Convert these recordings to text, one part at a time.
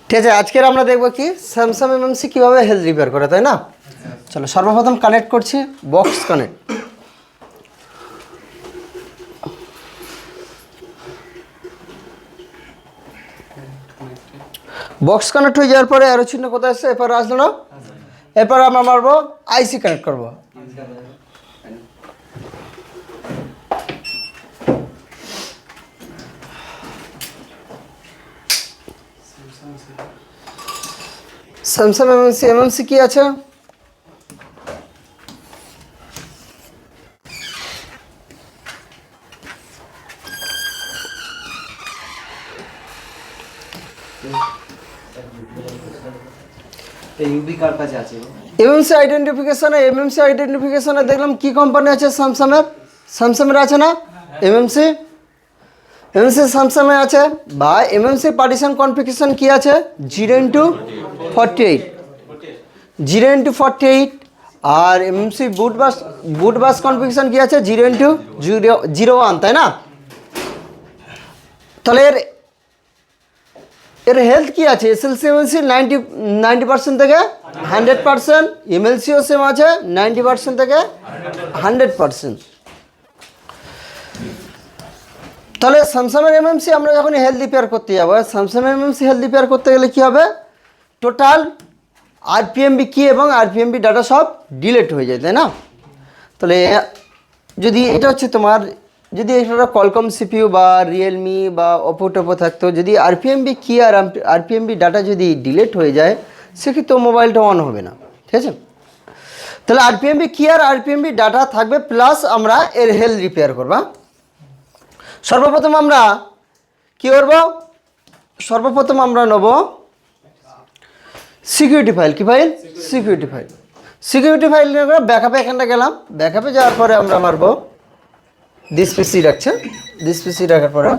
ঠিক আছে, আজকের আমরা দেখব কি স্যামসাং এমএমসি কীভাবে হেলথ রিপেয়ার করে, তাই না? চলো সর্বপ্রথম কানেক্ট করছি বক্স কানেক্ট। বক্স কানেক্ট হয়ে যাওয়ার পরে অ্যারো চিহ্ন কোথায় আসছে, এরপর আসলো না? এরপর আমরা মারবো আইসি কানেক্ট করবো। স্যামসাং এমএমসি কি আছে? এমএমসি আইডেন্টিফিকেশনে দেখলাম কি কোম্পানি আছে, স্যামসাংয়ের আছে না? এমএমসি স্যামসাংয়ে আছে। বা এমএমসি পার্টিশন কনফিগারেশন কি আছে? 0x48, 0x48। আর এমএমসি বুট বাস কনফিগারেশন কি আছে? 0x01, তাই না? তাহলে এর হেলথ কি আছে? এসএলসি এমএলসি 90% থেকে 100%, এমএলসিও সেম আছে 90% থেকে 100%। তাহলে স্যামসাংয়ের এমএমসি আমরা যখন হেলথ রিপেয়ার করতে যাবো, স্যামসাংয়ের এমএমসি হেলথ রিপেয়ার করতে গেলে কী হবে? টোটাল আরপিএমবি কি এবং আরপিএমবি ডাটা সব ডিলিট হয়ে যায়, তাই না? তাহলে যদি এটা হচ্ছে তোমার, যদি এটা কলকম সিপিইউ বা রিয়েলমি বা ওপো টোপো থাকতো, যদি আরপিএমবি কি আর আরপিএমবি ডাটা যদি ডিলিট হয়ে যায়, সেক্ষেত্রে মোবাইলটা অন হবে না, ঠিক আছে? তাহলে আরপিএমবি কি আর আরপিএমবি ডাটা থাকবে, প্লাস আমরা এর হেলথ রিপেয়ার করবা। সর্বপ্রথম আমরা কী করব? সর্বপ্রথম আমরা নেব সিকিউরিটি ফাইল। কি ফাইল? সিকিউরিটি ফাইল নিয়ে ব্যাকআপে এখানটা গেলাম। ব্যাকআপে যাওয়ার পরে আমরা মারব দিস পিসি রাখছে, দিস পিসি রাখার পরে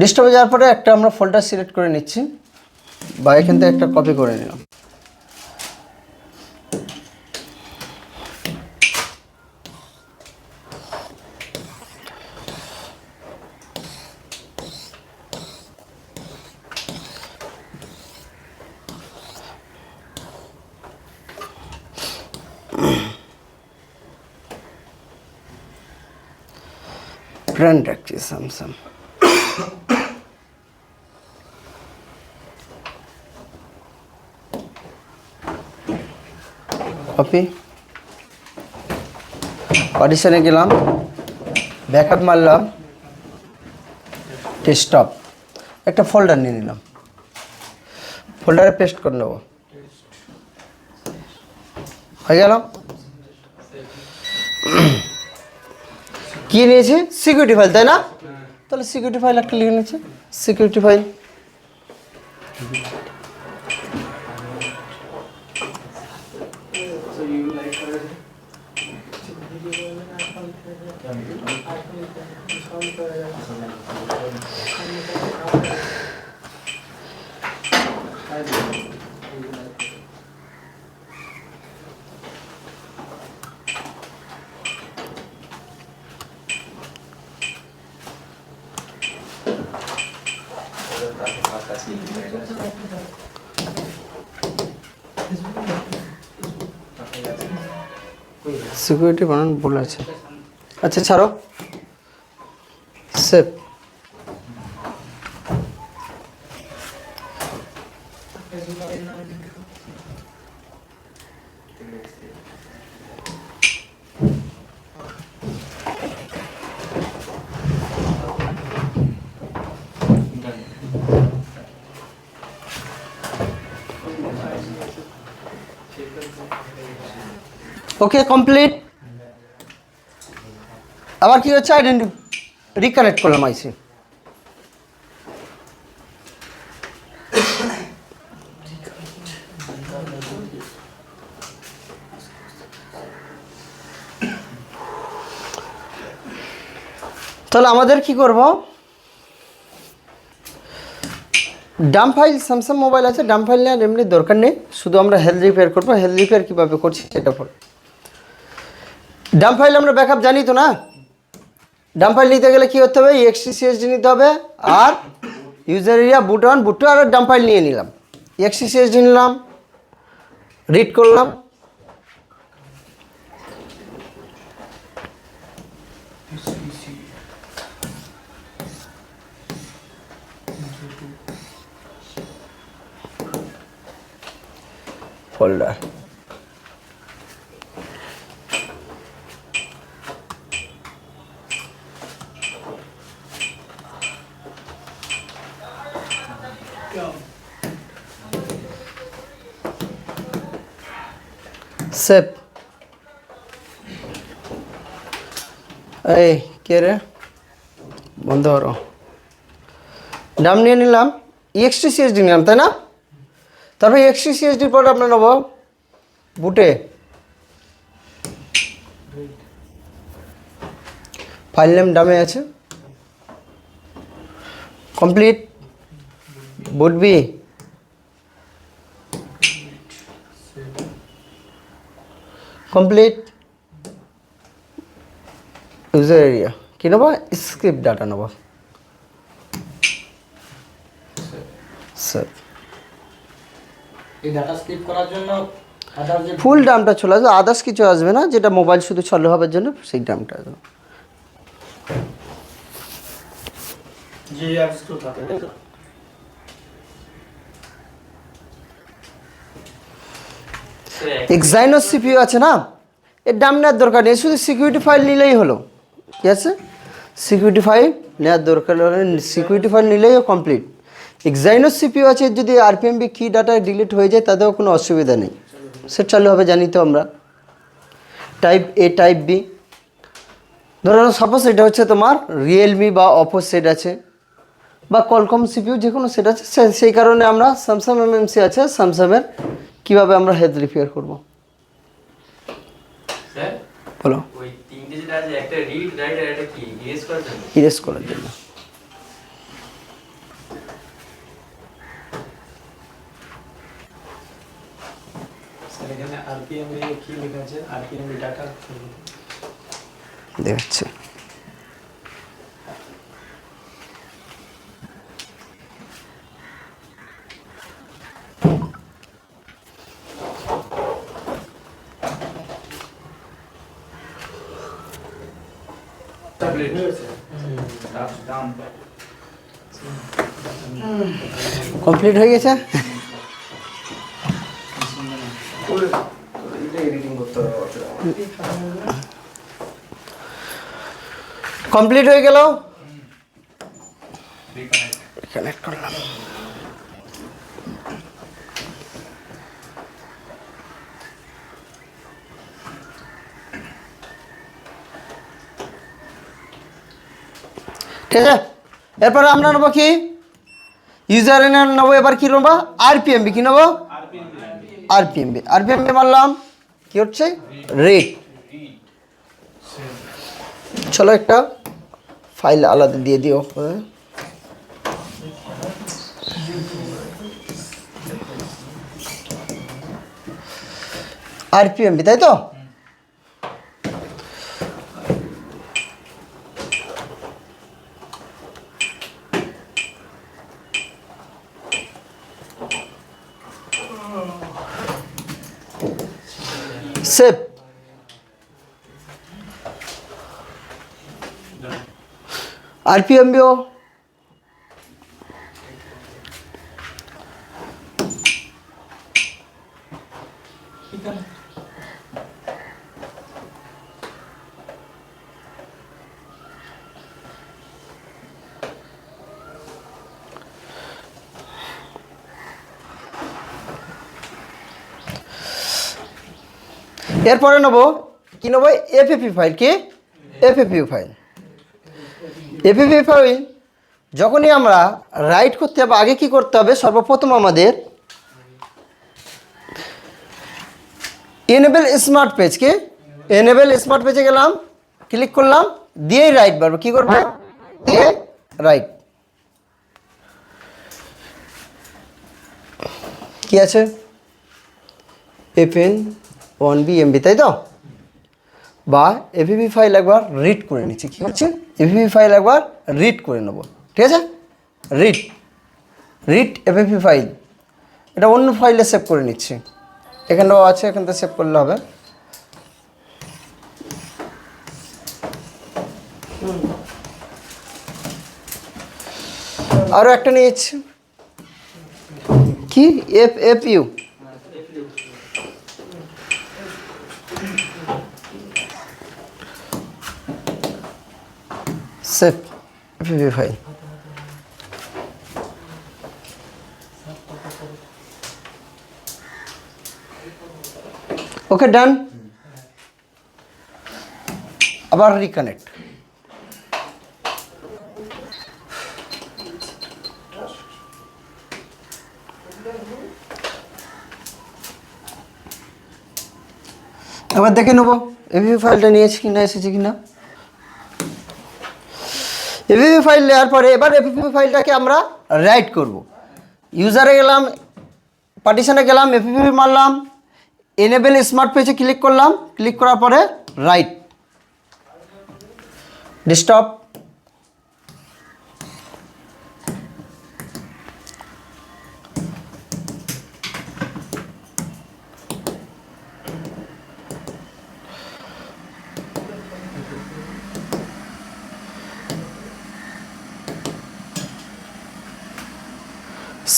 ডেস্কটপে যাওয়ার পরে একটা আমরা ফোল্ডার সিলেক্ট করে নিচ্ছি, বা এখান থেকে একটা কপি করে নিলাম। ব্র্যান্ড রাখছি স্যামসাং। কপি, পার্টিশনে গেলাম, ব্যাকআপ মারলাম, ডেস্কটপ, একটা ফোল্ডার নিয়ে নিলাম, ফোল্ডারে পেস্ট করে নেব। হয়ে গেল। কি নিয়েছি? সিকিউরিটি ফাইল, তাই না? তাহলে সিকিউরিটি ফাইল একটা লিখে নিচ্ছি, সিকিউরিটি ফাইল। সিকিউরিটি বানান ভুল আছে, আচ্ছা ছাড়ো। সেভ। ওকে, কমপ্লিট। আবার কি হচ্ছে? রিকানেক্ট করলাম আইসি। তাহলে আমাদের কি করব? ডাম্প ফাইল, স্যামসাং মোবাইল আছে, ডাম্প ফাইল নেওয়ার এমনি দরকার নেই, শুধু আমরা হেলথ রিপেয়ার করবো। হেলথ রিপেয়ার কীভাবে করছি সেটা পরে। ডাম্প ফাইল আমরা ব্যাকআপ জানি তো না? ডাম্প ফাইল নিতে গেলে কী করতে হবে, ext_csd নিতে হবে, আর ইউজার এরিয়া বুট 1 বুট 2 আর ডাম্প ফাইল নিয়ে নিলাম, ext_csd নিলাম, রিড করলাম, ফোল্ডার সেভ। এই কে রে, বন্ধ করো। নাম নিয়ে নিলাম, ext_csd নিলাম, তাই না? তারপরে ext_csd পর আপনার নেব বুটে, ফাইল নেম ডামে আছে, complete, boot B, complete, user area কী নেব, স্ক্রিপ্ট ডাটা নেব, স্যার এই ডাটা স্ক্রিপ্ট করার জন্য আদার যে ফুল ডামটা চলে আসবে, আদার্স কিছু আসবে না, যেটা মোবাইল শুধু চালু হওয়ার জন্য সেই ডামটা আসবে। যে অ্যাপস তো থাকে এক্সাইনোস সিপিইউ আছে না, এর ডাম নেওয়ার দরকার নেই, শুধু সিকিউরিটি ফাইল নিলেই হলো। ঠিক আছে, সিকিউরিটি ফাইল নেওয়ার দরকার হলে সিকিউরিটি ফাইল নিলেই কমপ্লিট। এক্সাইনোস সিপিইউ আছে, যদি আরপিএমবি কি ডাটা ডিলিট হয়ে যায় তাতেও কোনো অসুবিধা নেই, সে চালু হবে, জানি তো আমরা। টাইপ এ, টাইপ বি, ধরো সাপোজ এটা হচ্ছে তোমার রিয়েলমি বা অপো সেট আছে, বা কলকম সিপিইউ যে কোনো সেট আছে, সেই কারণে আমরা স্যামসাং এমএমসি আছে, স্যামসাংয়ের কীভাবে আমরা হেলথ রিপেয়ার করবো স্যার বলো। ওই তিনটে যেটা আছে, একটা রিড রাইট আর একটা কি ইরেজ করার জন্য। ইরেজ করার জন্য স্যার এখানে আরপিএম এ কি লেখা আছে, আরপিএম ডাটা দেখাচ্ছে। ট্যাবলেট টাচ ডাউন কমপ্লিট হয়ে গেছে, কমপ্লিট হয়ে গেল, কানেক্ট করলাম। ঠিক আছে, এরপরে আমরা নেবো কি, ইউজার নেবো, এবার কি নেবো, আরপিএমবি, কি নেবো, আরপিএমবি, আরপিএমবি মারলাম, কি হচ্ছে, রিড। চলো একটা ফাইল আলাদা দিয়ে দিও, আরপিএমবি, তাই তো? সেভ। আরপিএমবিও এরপরে নেবো কি নেবো, এফএপি ফাইল, কি এফএপি ফাইল। এফএপি ফাইল যখনই আমরা রাইট করতে হবে, আগে কি করতে হবে, সর্বপ্রথম আমাদের এনেবল স্মার্ট পেজ, কি এনেবল স্মার্ট পেজে গেলাম, ক্লিক করলাম, দিয়েই রাইট বাড়বে, কী করবো, দিয়ে রাইট। কি আছে, FN1B MB, তাই তো? বা এপিপি ফাইল একবার রিড করে নিচ্ছি। কী হচ্ছে, এপিপি ফাইল একবার রিড করে নেব, ঠিক আছে। রিড এপিপি ফাইল, এটা অন্য ফাইলে সেভ করে নিচ্ছি। এখানেও আছে, এখান থেকে সেভ করলে হবে। আরও একটা নিয়েছি, কি FFU, সেভ এপিপি ফাইল। ওকে, ডান। আবার রিকানেক্ট। এবার দেখে নেবো এপিপি ফাইলটা নিয়েছি কিনা, এসেছে কিনা। এপিপি ফাইল নেওয়ার পরে এবার এপিপি ফাইলটাকে আমরা রাইট করব। ইউজারে গেলাম, পার্টিশনে গেলাম, এপিপি মারলাম, এনেবেল স্মার্ট পেজে ক্লিক করলাম, ক্লিক করার পরে right desktop.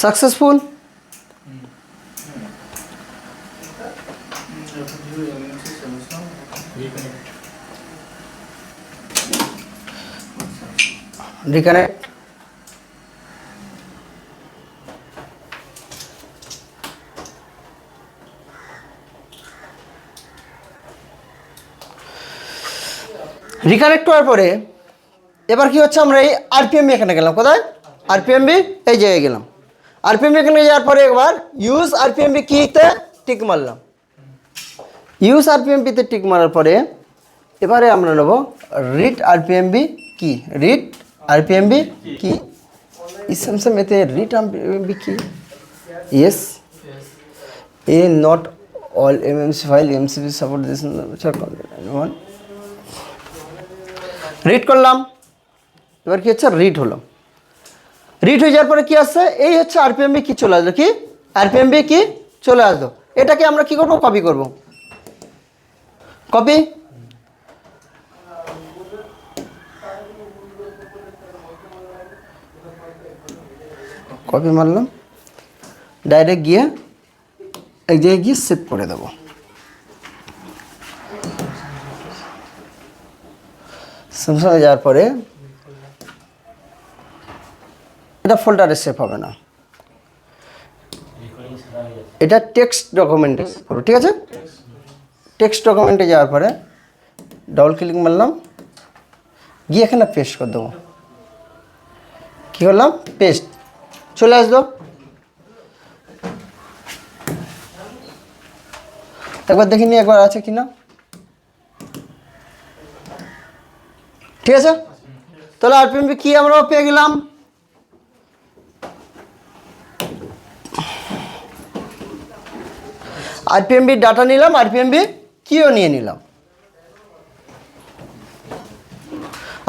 Successful. Reconnect. Reconnect করার পরে এবার কি হচ্ছে, আমরা এই আরপিএমবি এখানে গেলাম। কোথায়? আরপিএমবি এই জায়গায় গেলাম। আরপিএমবি এখানে যাওয়ার পরে একবার ইউজ আরপিএমবি কিতে টিক মারলাম। ইউজ আরপিএমবিতে টিক মারার পরে এবারে আমরা নেব রিড আরপিএমবি কি। রিড আরপিএমবি কি স্যামসাং এতে রিড আরপিএমবি কি, yes. A not all MMC file MCP support this one. Read করলাম, এবার কি হচ্ছে, রিড হলো। রিড হয়ে যাওয়ার পরে কি আসছে, এই হচ্ছে আরপিএমবি কি চলে আসলো, কি আরপিএমবি কি চলে আসলো। এটাকে আমরা কি করব, কপি করব। কপি, কপি মারলাম, ডাইরেক্ট গিয়ে এক জায়গায় গিয়ে সেভ করে দেবো। স্যামসাং যাওয়ার পরে এটা ফোল্ডারে সেভ হবে না, এটা টেক্সট ডকুমেন্টে করো, ঠিক আছে। টেক্সট ডকুমেন্টে যাওয়ার পরে ডবল ক্লিক মারলাম, গিয়ে এখানে পেস্ট করে দেবো। কী করলাম, পেস্ট, চলে আসলো। একবার দেখিনি, একবার আছে কিনা, ঠিক আছে। তাহলে আরপিএমবি কি আমরা পেয়ে গেলাম। আরপিএমবি ডাটা নিলাম, আরপিএমবি কিও নিয়ে নিলাম।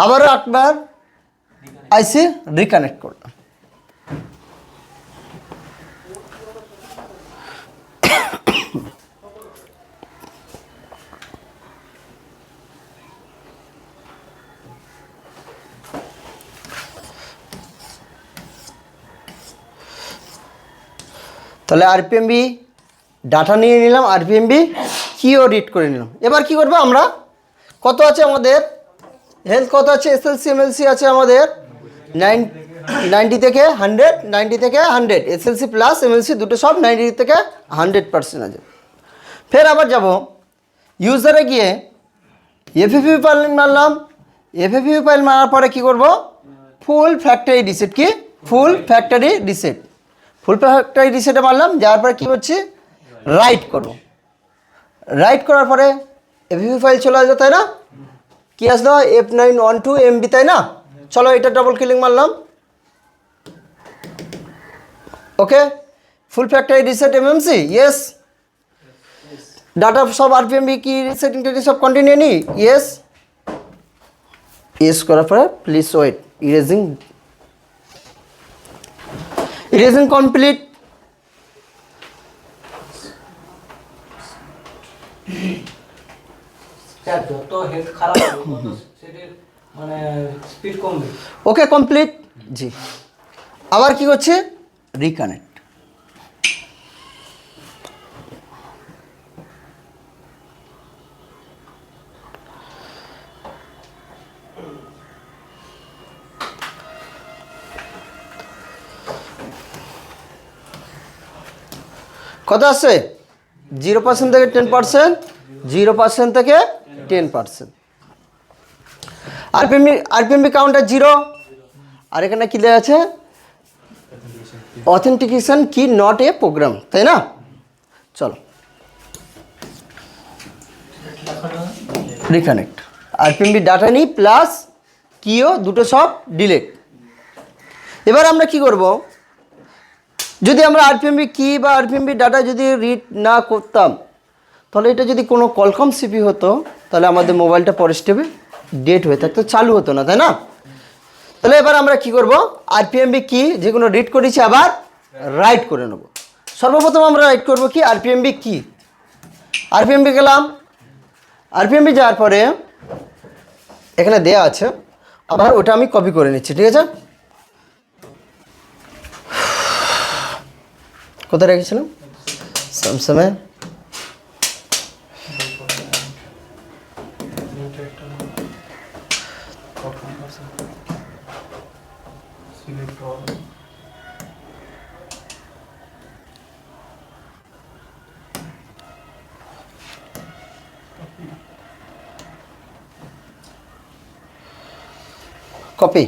আবারও একবার আইসি রিকানেক্ট করলাম। তাহলে আরপিএমবি ডাটা নিয়ে নিলাম, আরপিএমবি কিও রিড করে নিলাম। এবার কি করবো আমরা, কত আছে আমাদের হেলথ, কত আছে, এসএলসি এমএলসি আছে আমাদের 90 থেকে 100, 90 থেকে 100, এসএলসি প্লাস এমএলসি দুটো সব 90 থেকে 100% আছে। ফের আবার যাব ইউজারে গিয়ে এফএফইউ ফাইল মারলাম। এফএফইউ ফাইল মারার পরে কি করব, ফুল ফ্যাক্টরি রিসেট, কি ফুল ফ্যাক্টরি রিসেট। ফুল ফ্যাক্টরি রিসেটে মারলাম, যাওয়ার পরে কী করছি, রাইট করব। রাইট করার পরে এফএফইউ ফাইল চলে আসবে, তাই না। কি আসলো, F912 MB, তাই না। চলো এটা ডবল ক্লিক মারলাম, okay. Full factory reset MMC, yes. Data সব আরপিএমবি কি সেটিং টেটিং সব কন্টিনিউ নি ইয়েস ইয়েস করার পরে please wait erasing complete. Sir যত হেড খারাপ হবে তত সেটির মানে স্পিড কমবে। ওকে কমপ্লিট জি। আবার কি করছে রিকানেক্ট। কত আছে 0% থেকে 10%, 0% থেকে 10%। আরপিএমবি কাউন্টার 0। আর এখানে কি দেওয়া আছে অথেন্টিকেশন কি নট এ প্রোগ্রাম, তাই না? চলো রিকানেক্ট। আরপিএমবি ডাটা নিই প্লাস কিও দুটো সব ডিলিট। এবার আমরা কি করব, যদি আমরা আরপিএমবি কি বা আরপিএমবি ডাটা যদি রিড না করতাম তাহলে এটা যদি কোনো কলকম সিপি হতো তাহলে আমাদের মোবাইলটা পরের স্টেপে ডেট হয়ে থাকতো, চালু হতো না, তাই না? তাহলে এবার আমরা কি করব, আরপিএমবি কি যেগুলো রিড করেছি আবার রাইট করে নেব। সর্বপ্রথম আমরা রাইট করব কি আরপিএমবি কি। আরপিএমবি গেলাম, আরপিএমবি যাওয়ার পরে এখানে দেয়া আছে, আবার ওটা আমি কপি করে নিচ্ছি, ঠিক আছে? কোথায় রেখেছিলাম স্যামসাংয়ে, কপি।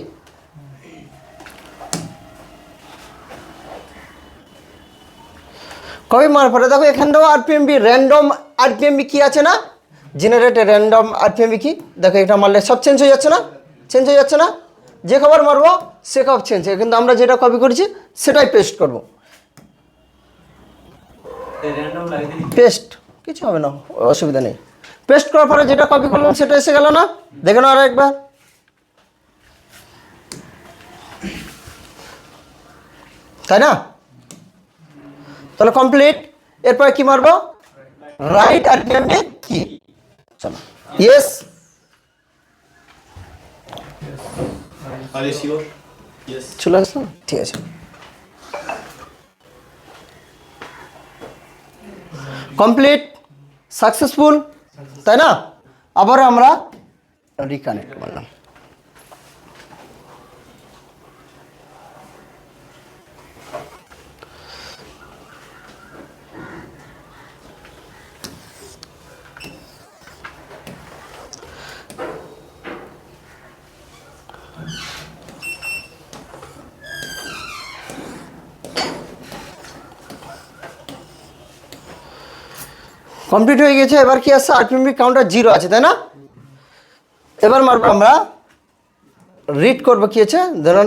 কপি মারার পরে দেখো এখানটাও আরপিএমবি র্যান্ডম আরপিএমবি কি আছে না, জেনারেট র্যান্ডম আরপিএমবি কি, দেখো এটা মারলে সব চেঞ্জ হয়ে যাচ্ছে না, চেঞ্জ হয়ে যাচ্ছে না? যে খবর মারবো সে খবর চেঞ্জ হয়, কিন্তু আমরা যেটা কপি করেছি সেটাই পেস্ট করব। র্যান্ডম লাগে দিই। পেস্ট কিছু হবে না, অসুবিধা নেই। পেস্ট করার পরে যেটা কপি করলাম সেটা এসে গেল না, দেখে নাও আর একবার। তাই না? তাহলে কমপ্লিট। এরপরে কি মারবো রাইট আরপিএমবি কি, চলো yes are you sure? Yes. চলে আসলো, ঠিক আছে। কমপ্লিট সাকসেসফুল, তাই না? আবার আমরা রিকানেক্ট করলাম। কমপ্লিট হয়ে গেছে। এবার কি আছে আরপিএমবি কাউন্টার 0 আছে, তাই না? এবার মারবো আমরা রিড করবো কি আছে ধরুন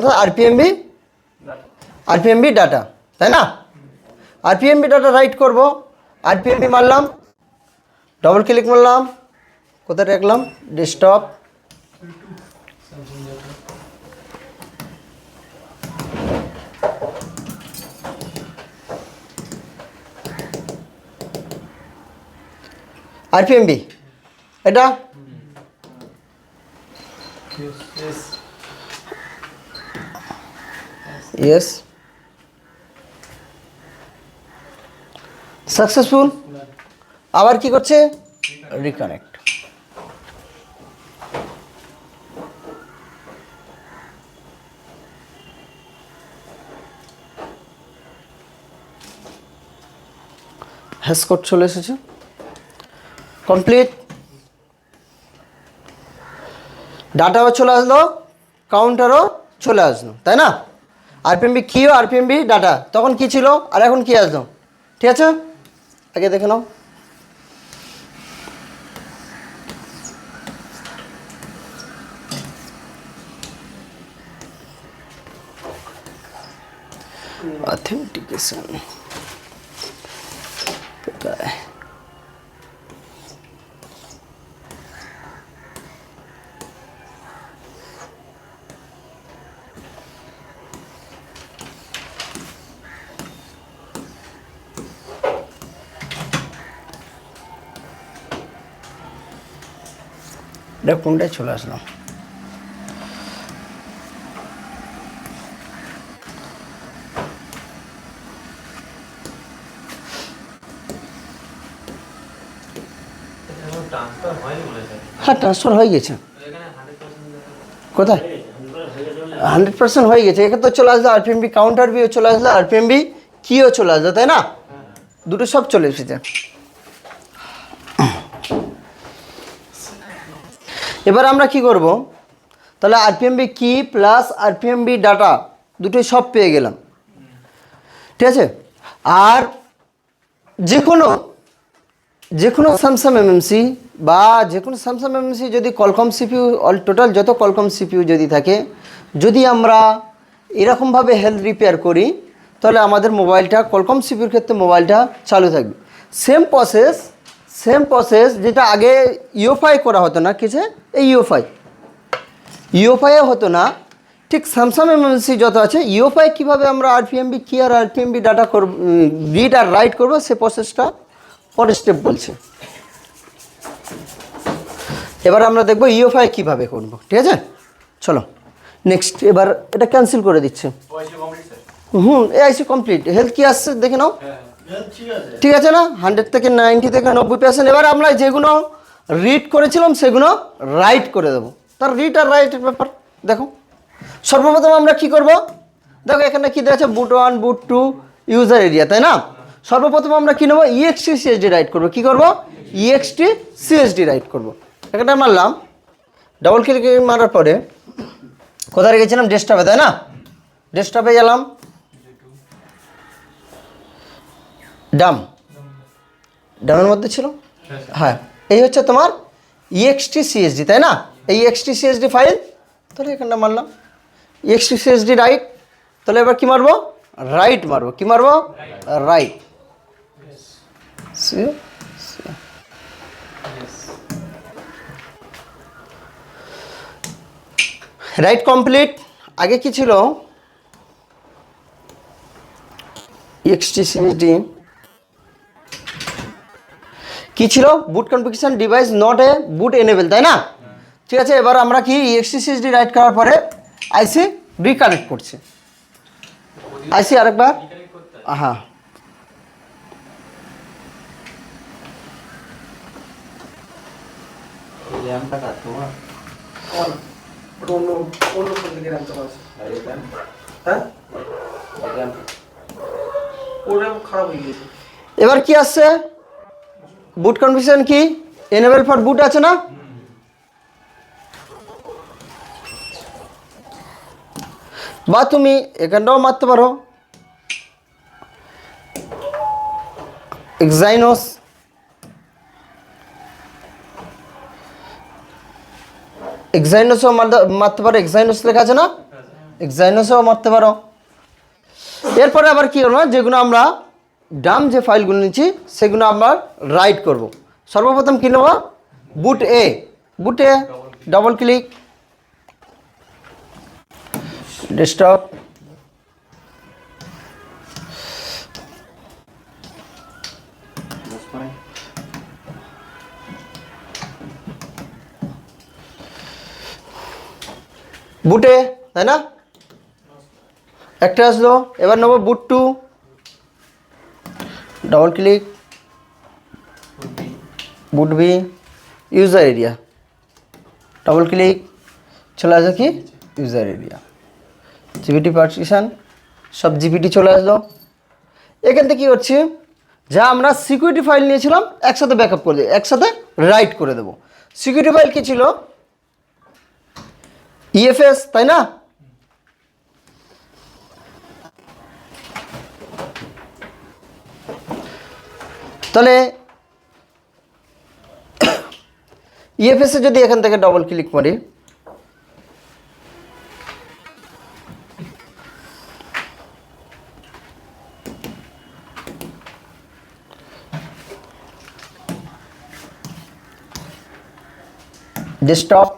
আরপিএমবি ডাটা, তাই না? আরপিএমবি ডাটা রাইট করব, আরপিএমবি মারলাম, ডবল ক্লিক মারলাম, কোথায় রাখলাম ডেস্কটপ, আরপিএমবি এটা ইয়েস সাকসেসফুল। আবার কি করছে রিকানেক্ট। হ্যাশ কোড চলে এসেছে, কমপ্লিট। ডাটাও চলে আসলো, কাউন্টারও চলে আসলো, তাই না? আরপিএমবি কিও আরপিএমবি ডাটা তখন কি ছিল আর এখন কি আসলো, ঠিক আছে? আগে দেখে নাও। অথেন্টিকেশন কোথায় দেখ কোনটায় চলে আসলাম। ট্রান্সফার হয়নি বলে স্যার হ্যাঁ ট্রান্সফার হয়ে গেছে। এখানে 100% কোথায় 100% হয়ে গেছে। এখানে তো চলে আসলো আরপিএমবি কাউন্টার বিও চলে আসলো, আরপিএমবি কিও চলে আসলো, তাই না? দুটো সব চলে এসেছে। এবার আমরা কি করব, তাহলে আরপিএমবি কি প্লাস আরপিএমবি ডাটা দুটোই সব পেয়ে গেলাম, ঠিক আছে। আর যে কোনো স্যামসাং এমএমসি বা যে কোনো স্যামসাং এমএমসি যদি কলকম সিপিইউ অল টোটাল যত কলকম সিপিইউ যদি থাকে, যদি আমরা এরকমভাবে হেলথ রিপেয়ার করি তাহলে আমাদের মোবাইলটা কলকম সিপিইউর ক্ষেত্রে মোবাইলটা চালু থাকবে। সেম প্রসেস যেটা আগে ইউএফআই করা হতো না, কিছু এই ইউএফআইও হতো না, ঠিক স্যামসাং এমএমসি যত আছে ইউএফআই কীভাবে আমরা আরপিএমবি কি আর আরপিএমবি ডাটা করব, রিড আর রাইট করবো, সে প্রসেসটা পরের স্টেপ বলছে। এবার আমরা দেখব ইউএফআই কীভাবে করব, ঠিক আছে। চলো নেক্সট, এবার এটা ক্যান্সেল করে দিচ্ছে। AIC complete. হেলথ কি আসছে দেখে নাও, ঠিক আছে না? 100 থেকে 90 থেকে 90%। এবার আমরা যেগুলো রিড করেছিলাম সেগুলো রাইট করে দেবো। তার রিড আর রাইটের ব্যাপার দেখো। সর্বপ্রথম আমরা কি করব, দেখো এখানে কি দেওয়া আছে, বুট 1 বুট 2 ইউজার এরিয়া, তাই না? সর্বপ্রথম আমরা কি নেবো, ইএক্সটি সিএসডি রাইট করবো। কি করব, ইএক্সটি সিএসডি রাইট করব। এখানে মারলাম, ডাবল ক্লিক মারার পরে কোথায় রেখেছিলাম, ডেস্কটপে, তাই না? ডেস্কটপে গেলাম, ডামের মধ্যে ছিল, হ্যাঁ এই হচ্ছে তোমার ইএক্সটি সিএসডি, তাই না? এই ইএক্সটি সিএসডি ফাইল, তাহলে এখানটা মারলাম ইএক্সটি সিএসডি রাইট। তাহলে এবার কি মারবো, রাইট মারবো। কি মারবো, রাইট। Right complete. আগে কি ছিল, ইএক্সটি সিএসডি কি ছিল, boot configuration device not a boot enable, তাই না? ঠিক আছে। এবার আমরা কি ইএক্সটি সিএসডি রাইট করার পরে আইসি রিকানেক্ট করছি। আইসি আরেকবার, হ্যাঁ র্যামটা কাটতো না অন্য ফোন থেকে র্যাম চালা আছে। হ্যাঁ র্যাম ওর র্যাম খারাপ হয়ে গেছে। এবার কি আসছে, বুট কনফিগারেশন কি এনেবল ফর বুট আছে না? বা তুমি এখানটাও মারতে পারো, এক্সাইনোস, এক্সাইনোসও মারতে পারো, এক্সাইনোস লেখা আছে না, এক্সাইনোসও মারতে পারো। এরপরে আবার কি করবো, যেগুলো আমরা ডাম যে ফাইলগুলো নিচ্ছি সেগুলো আমরা রাইট করব। সর্বপ্রথম কি নেব, বুটে ডবল ক্লিক, ডেস্কটপ, বুটে, তাই না? একটা আসলো। এবার নেবো boot 2, double click, boot B, user area, double click, চলে আসলো কি ইউজার এরিয়া, জিপিটি পার্টিশন, সব জিপিটি চলে আসলো। এখান থেকে কী করছি, যা আমরা সিকিউরিটি ফাইল নিয়েছিলাম একসাথে ব্যাকআপ করে দেবো, একসাথে রাইট করে দেবো। সিকিউরিটি ফাইল কী ছিল, ইএফএস, তাই না? তাহলে ইএফএসে যদি এখান থেকে ডবল ক্লিক করি, ডেস্কটপ,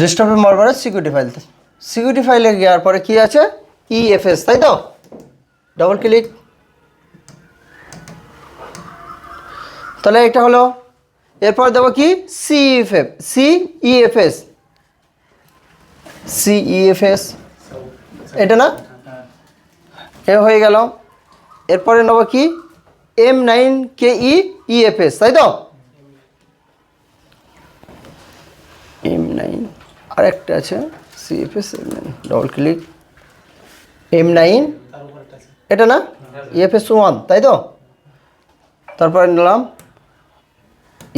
ডেস্কটপে মারবার সিকিউরিটি ফাইলে যাওয়ার পরে কি আছে, ইএফএস, তাই তো? ডবল ক্লিক, তাহলে এটা হলো। এরপর দেবো কি সিইএফএস, সিইএফএস এটা না, এ হয়ে গেল। এরপরে নেব কি M9KEEFS, তাই তো? M9 আর একটা আছে CFS M9, double click M9 তার উপর একটা আছে। এটা না, EFS 1, তাই তো? তারপরে নিলাম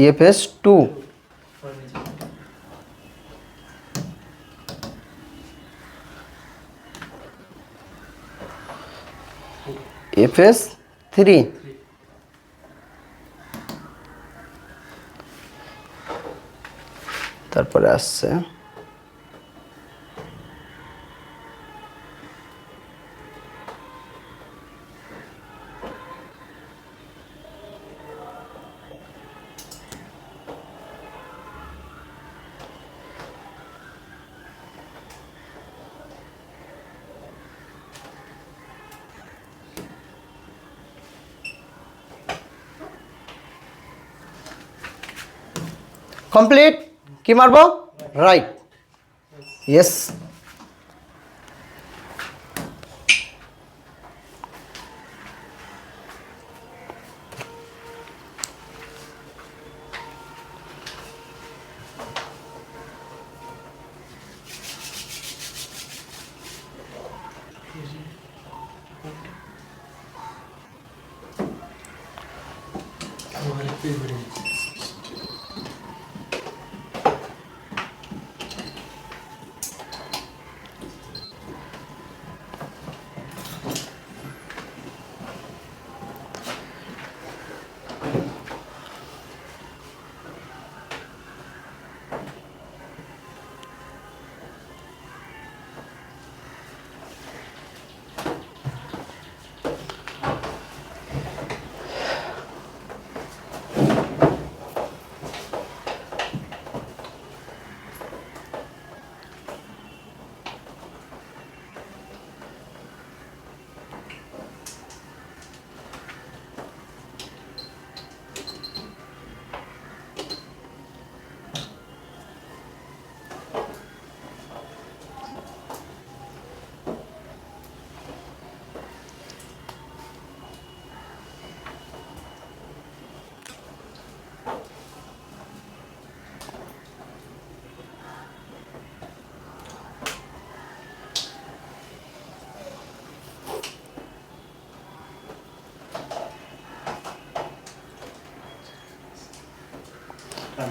EFS 2, EFS 3, তারপরে আসছে কমপ্লিট। কি মারবো? Right, yes.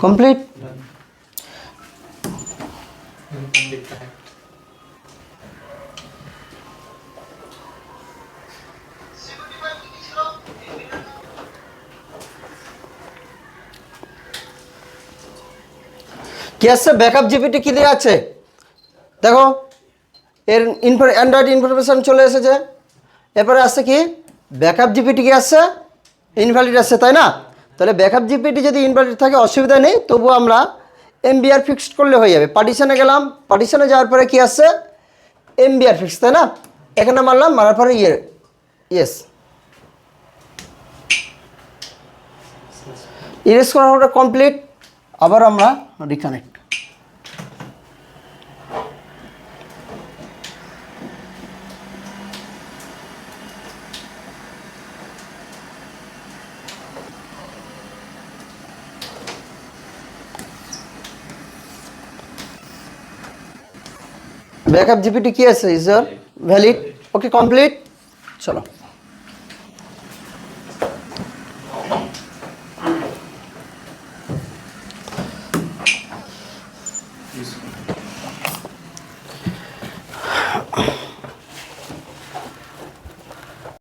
কমপ্লিট। কি আসছে? ব্যাকআপ জিপিটি কি দেওয়া আছে দেখো, এর অ্যান্ড্রয়েড ইনফরমেশন চলে এসেছে। এরপরে আসছে কি ব্যাকআপ জিপিটি কি আসছে? ইনভ্যালিড আসছে, তাই না? তাহলে ব্যাকআপ জিপিটি যদি ইনভ্যালিড থাকে অসুবিধা নেই, তবু আমরা এমবিআর ফিক্সড করলে হয়ে যাবে। পার্টিশনে গেলাম, পার্টিশনে যাওয়ার পরে কি আসছে? এমবিআর ফিক্স, তাই না? এখানে মারলাম, মারার পরে ইয়েস, ইরেজ করাটা কমপ্লিট। আবার আমরা রিকানেক্ট। ব্যাকআপ জিপিটি কি আছে? Is valid. Okay, complete. চলো।